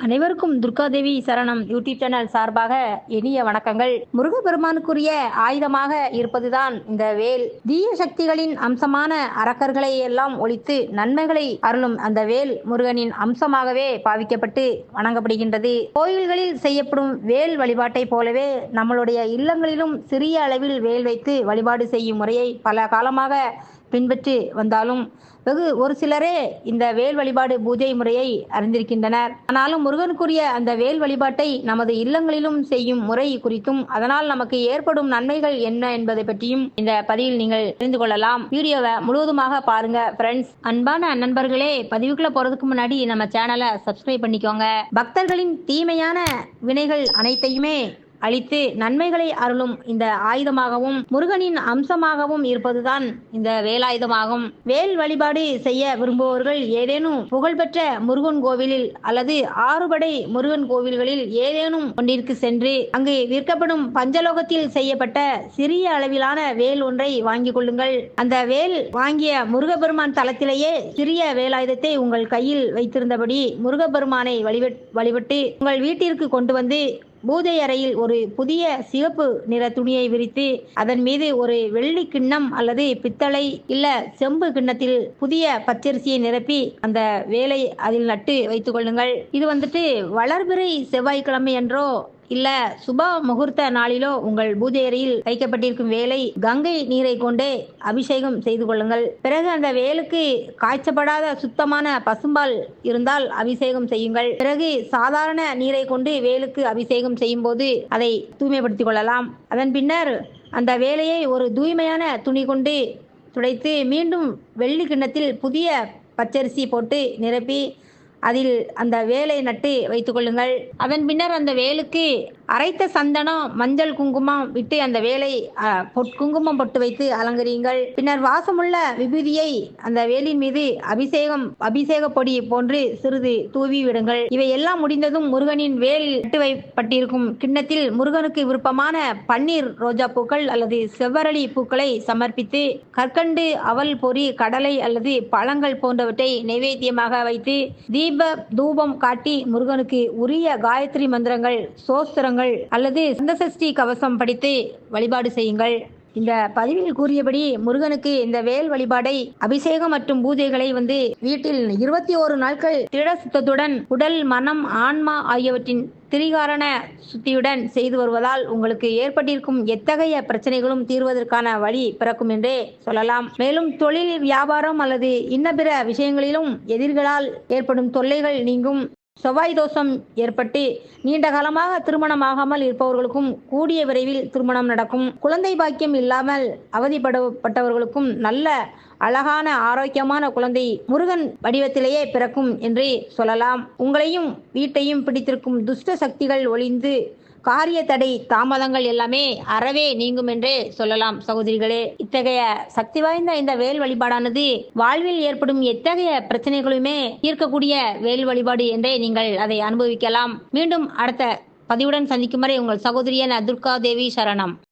அனைவருக்கும் துர்காதேவி சரணம் YouTube channel சார்பாக இனிய வணக்கங்கள். முருகப்பெருமானுக்குரிய ஆயுதமாக இருப்பதுதான் இந்த வேல். தீய சக்திகளின் அம்சமான அரக்கர்களை எல்லாம் ஒழித்து நன்மைகளை அருளும் அந்த வேல் முருகனின் அம்சமாகவே பாவிக்கப்பட்டு வணங்கப்படுகின்றது. கோயில்களில் செய்யப்படும் வேல் வழிபாட்டை போலவே நம்மளுடைய இல்லங்களிலும் சிறிய அளவில் வேல் வைத்து வழிபாடு செய்யும் முறையை பல காலமாக பின்பற்றி வந்தாலும் வெகு ஒரு சிலரே இந்த வேல் வழிபாடு பூஜை முறையை அறிந்திருக்கின்றனர். ஆனாலும் முருகனுக்குரிய அந்த வேல் வழிபாட்டை நமது இல்லங்களிலும் செய்யும் முறை குறித்தும் அதனால் நமக்கு ஏற்படும் நன்மைகள் என்ன என்பதை பற்றியும் இந்த பதிவில் நீங்கள் தெரிந்து கொள்ளலாம். வீடியோவை முழுவதுமாக பாருங்க ஃப்ரெண்ட்ஸ். அன்பான நண்பர்களே, பதிவுக்குள்ள போறதுக்கு முன்னாடி நம்ம சேனலை சப்ஸ்கிரைப் பண்ணிக்கோங்க. பக்தர்களின் தீமையான வினைகள் அனைத்தையுமே அளித்து நன்மைகளை அருளும் இந்த ஆயுதமாகவும் முருகனின் அம்சமாகவும் இருப்பதுதான் இந்த வேலாயுதமாகும். வேல் வழிபாடு செய்ய விரும்புபவர்கள் ஏதேனும் புகழ்பெற்ற முருகன் கோவிலில் அல்லது ஆறுபடை முருகன் கோவில்களில் ஏதேனும் ஒன்றிற்கு சென்று அங்கு விற்கப்படும் பஞ்சலோகத்தில் செய்யப்பட்ட சிறிய அளவிலான வேல் ஒன்றை வாங்கிக் கொள்ளுங்கள். அந்த வேல் வாங்கிய முருகப்பெருமான் தலத்திலேயே சிறிய வேலாயுதத்தை உங்கள் கையில் வைத்திருந்தபடி முருகப்பெருமானை வழிபட்டு உங்கள் வீட்டிற்கு கொண்டு வந்து பூஜை அறையில் ஒரு புதிய சிவப்பு நிற துணியை விரித்து அதன் மீது ஒரு வெள்ளி கிண்ணம் அல்லது பித்தளை இல்ல செம்பு கிண்ணத்தில் புதிய பச்சரிசியை நிரப்பி அந்த வேலை அதில் நட்டு வைத்துக் கொள்ளுங்கள். இது வளர்பிறை செவ்வாய்க்கிழமை என்றோ இல்ல சுப முகூர்த்த நாளிலோ உங்கள் பூஜை அறையில் வைக்கப்பட்டிருக்கும் வேலை கங்கை நீரை கொண்டே அபிஷேகம் செய்து கொள்ளுங்கள். பிறகு அந்த வேலுக்கு காய்ச்சப்படாத சுத்தமான பசும்பால் இருந்தால் அபிஷேகம் செய்யுங்கள். பிறகு சாதாரண நீரை கொண்டு வேலுக்கு அபிஷேகம் செய்யும் போது அதை தூய்மைப்படுத்திக் கொள்ளலாம். அதன் பின்னர் அந்த வேலையை ஒரு தூய்மையான துணி கொண்டு துடைத்து மீண்டும் வெள்ளி கிண்ணத்தில் புதிய பச்சரிசி போட்டு நிரப்பி அதில் அந்த வேலை நட்டு வைத்துக் கொள்ளுங்கள். அதன் பின்னர் அந்த வேலுக்கு அரைத்த சந்தனம் மஞ்சள் குங்குமம் விட்டு அந்த வேலை குங்குமம் பொட்டு வைத்து அலங்கரியுங்கள். பின்னர் வாசமுள்ள விபூதியை அந்த வேலின் மீது அபிஷேக பொடி போன்று சிறிது தூவி விடுங்கள். இவை எல்லாம் முடிந்ததும் முருகனின் வேல் நட்டு வைப்பட்டிருக்கும் கிண்ணத்தில் முருகனுக்கு விருப்பமான பன்னீர் ரோஜா பூக்கள் அல்லது செவ்வரளி பூக்களை சமர்ப்பித்து கற்கண்டு அவல் பொறி கடலை அல்லது பழங்கள் போன்றவற்றை நைவேத்தியமாக வைத்து தூபம் காட்டி முருகனுக்கு உரிய காயத்ரி மந்திரங்கள் சோஸ்திரங்கள் அல்லது சந்தசஷ்டி கவசம் படித்து வழிபாடு செய்யுங்கள். இந்த பதிவில் கூறியபடி முருகனுக்கு இந்த வேல் வழிபாடை அபிஷேகம் மற்றும் பூஜைகளை வீட்டில் 21 நாட்கள் திட சுத்தத்துடன் உடல் மனம் ஆன்மா ஆகியவற்றின் திரிகாரண சுத்தியுடன் செய்து வருவதால் உங்களுக்கு ஏற்பட்டிருக்கும் எத்தகைய பிரச்சனைகளும் தீர்வதற்கான வழி பிறக்கும் என்றே சொல்லலாம். மேலும் தொழில் வியாபாரம் அல்லது இன்ன பிற விஷயங்களிலும் எதிர்களால் ஏற்படும் தொல்லைகள் நீங்கும். செவ்வாய் தோஷம் ஏற்பட்டு நீண்ட காலமாக திருமணமாகாமல் இருப்பவர்களுக்கும் கூடிய விரைவில் திருமணம் நடக்கும். குழந்தை பாக்கியம் இல்லாமல் அவதிப்பட்டவர்களுக்கும் நல்ல அழகான ஆரோக்கியமான குழந்தை முருகன் வடிவத்திலேயே பிறக்கும் என்று சொல்லலாம். உங்களையும் வீட்டையும் பிடித்திருக்கும் துஷ்ட சக்திகள் ஒளிந்து காரிய தடை தாமதங்கள் எல்லாமே அறவே நீங்கும் என்றே சொல்லலாம். சகோதரிகளே, இத்தகைய சக்தி வாய்ந்த இந்த வேல் வழிபாடானது வாழ்வில் ஏற்படும் எத்தகைய பிரச்சனைகளுமே தீர்க்கக்கூடிய வேல் வழிபாடு என்றே நீங்கள் அதை அனுபவிக்கலாம். மீண்டும் அடுத்த பதிவுடன் சந்திக்கும் வரை உங்கள் சகோதரியான துர்காதேவி சரணம்.